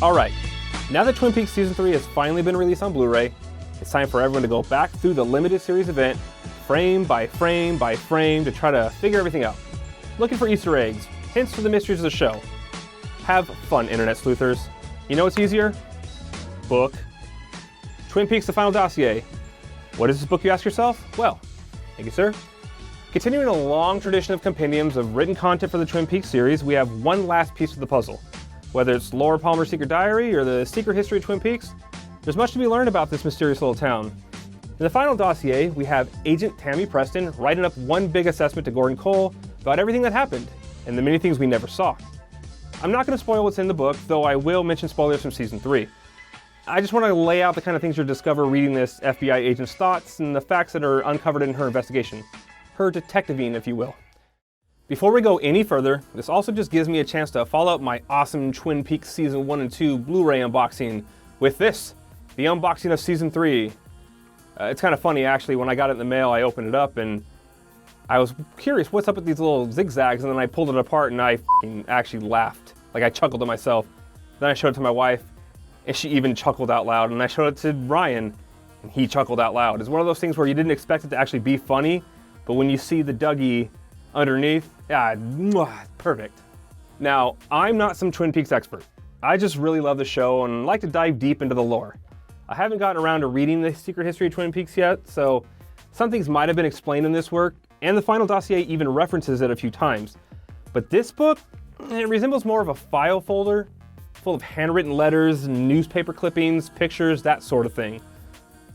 Alright, now that Twin Peaks Season 3 has finally been released on Blu-ray, it's time for everyone to go back through the limited series event, frame by frame by frame, to try to figure everything out. Looking for Easter eggs, hints for the mysteries of the show. Have fun, internet sleuthers. You know what's easier? Book. Twin Peaks: The Final Dossier. What is this book, you ask yourself? Well, thank you, sir. Continuing a long tradition of compendiums of written content for the Twin Peaks series, we have one last piece of the puzzle. Whether it's Laura Palmer's secret diary or the secret history of Twin Peaks, there's much to be learned about this mysterious little town. In the Final Dossier, we have Agent Tammy Preston writing up one big assessment to Gordon Cole about everything that happened, and the many things we never saw. I'm not going to spoil what's in the book, though I will mention spoilers from Season 3. I just want to lay out the kind of things you'll discover reading this FBI agent's thoughts and the facts that are uncovered in her investigation. Her detectiving, if you will. Before we go any further, this also just gives me a chance to follow up my awesome Twin Peaks Season 1 and 2 Blu-ray unboxing with this, the unboxing of Season 3. It's kind of funny, actually. When I got it in the mail, I opened it up and I was curious what's up with these little zigzags, and then I pulled it apart and I actually laughed. Like, I chuckled to myself. Then I showed it to my wife, and she even chuckled out loud, and I showed it to Ryan, and he chuckled out loud. It's one of those things where you didn't expect it to actually be funny, but when you see the Dougie underneath, yeah, perfect. Now, I'm not some Twin Peaks expert. I just really love the show and like to dive deep into the lore. I haven't gotten around to reading the secret history of Twin Peaks yet, so some things might have been explained in this work, and the Final Dossier even references it a few times. But this book, it resembles more of a file folder, full of handwritten letters, newspaper clippings, pictures, that sort of thing.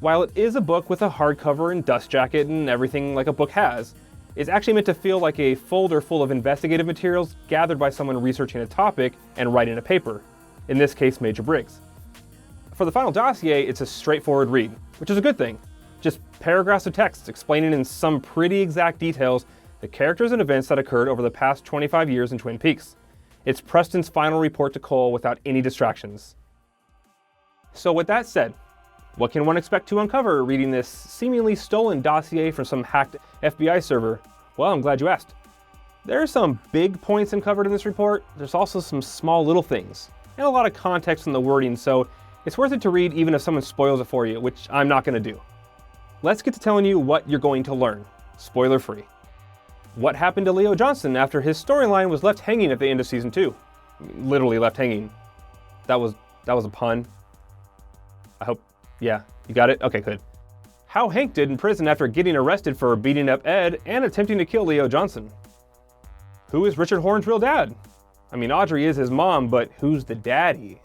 While it is a book with a hardcover and dust jacket and everything like a book has, it's actually meant to feel like a folder full of investigative materials gathered by someone researching a topic and writing a paper, in this case Major Briggs. For the Final Dossier, it's a straightforward read, which is a good thing. Just paragraphs of text explaining in some pretty exact details the characters and events that occurred over the past 25 years in Twin Peaks. It's Preston's final report to Cole without any distractions. So with that said, what can one expect to uncover reading this seemingly stolen dossier from some hacked FBI server? Well, I'm glad you asked. There are some big points uncovered in this report. There's also some small little things, and a lot of context in the wording, so it's worth it to read even if someone spoils it for you, which I'm not going to do. Let's get to telling you what you're going to learn, spoiler free. What happened to Leo Johnson after his storyline was left hanging at the end of Season 2? Literally left hanging. That was a pun. I hope, yeah, you got it? Okay, good. How Hank did in prison after getting arrested for beating up Ed and attempting to kill Leo Johnson. Who is Richard Horne's real dad? I mean, Audrey is his mom, but who's the daddy?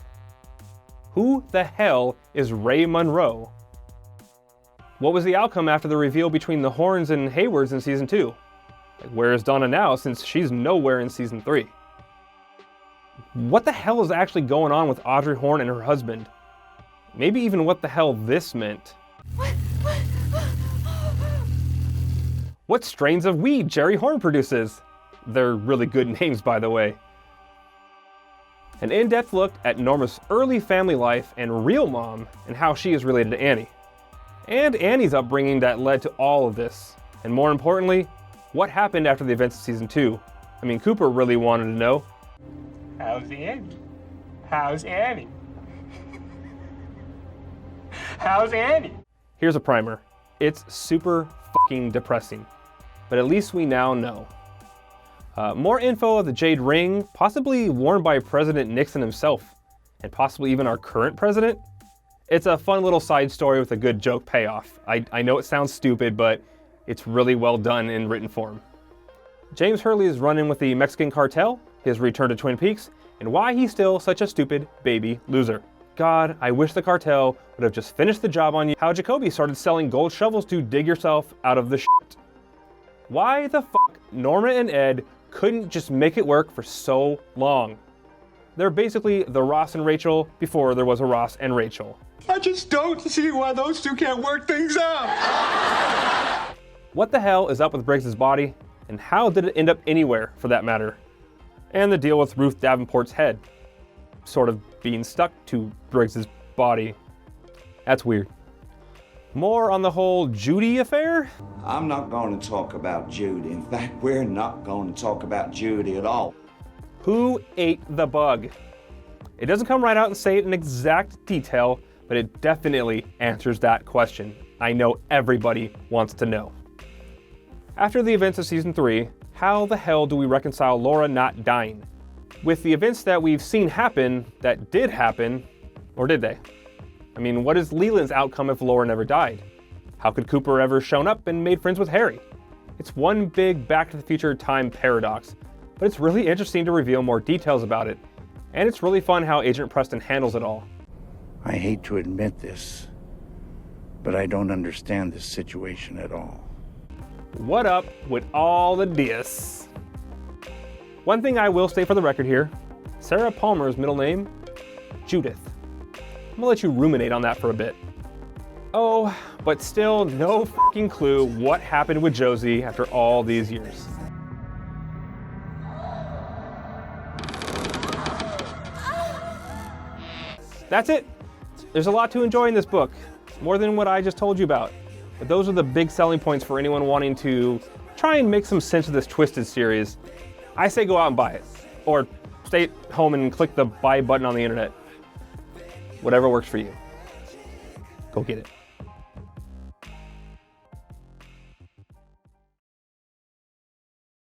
Who the hell is Ray Monroe? What was the outcome after the reveal between the Horns and Haywards in Season 2? Like, where is Donna now, since she's nowhere in Season 3? What the hell is actually going on with Audrey Horne and her husband? Maybe even what the hell this meant. What strains of weed Jerry Horne produces? They're really good names, by the way. An in-depth look at Norma's early family life and real mom and how she is related to Annie. And Annie's upbringing that led to all of this. And more importantly, what happened after the events of Season 2? I mean, Cooper really wanted to know. How's Annie? How's Annie? How's Annie? Here's a primer. It's super fucking depressing. But at least we now know. More info of the Jade Ring, possibly worn by President Nixon himself, and possibly even our current president. It's a fun little side story with a good joke payoff. I know it sounds stupid, but it's really well done in written form. James Hurley's run-in with the Mexican cartel, his return to Twin Peaks, and why he's still such a stupid baby loser. God, I wish the cartel would have just finished the job on you. How Jacoby started selling gold shovels to dig yourself out of the shit. Why the fuck Norma and Ed couldn't just make it work for so long. They're basically the Ross and Rachel before there was a Ross and Rachel. I just don't see why those two can't work things out. What the hell is up with Briggs' body, and how did it end up anywhere, for that matter? And the deal with Ruth Davenport's head, sort of being stuck to Briggs' body. That's weird. More on the whole Judy affair? I'm not going to talk about Judy. In fact, we're not going to talk about Judy at all. Who ate the bug? It doesn't come right out and say it in exact detail, but it definitely answers that question. I know everybody wants to know. After the events of Season 3, how the hell do we reconcile Laura not dying? With the events that we've seen happen, that did happen, or did they? I mean, what is Leland's outcome if Laura never died? How could Cooper ever shown up and made friends with Harry? It's one big Back to the Future time paradox, but it's really interesting to reveal more details about it, and it's really fun how Agent Preston handles it all. I hate to admit this, but I don't understand this situation at all. What up with all the dis? One thing I will state for the record here, Sarah Palmer's middle name, Judith. I'm gonna let you ruminate on that for a bit. Oh, but still no fucking clue what happened with Josie after all these years. That's it. There's a lot to enjoy in this book, more than what I just told you about. But those are the big selling points for anyone wanting to try and make some sense of this Twisted series. I say go out and buy it, or stay at home and click the buy button on the internet. Whatever works for you. Go get it.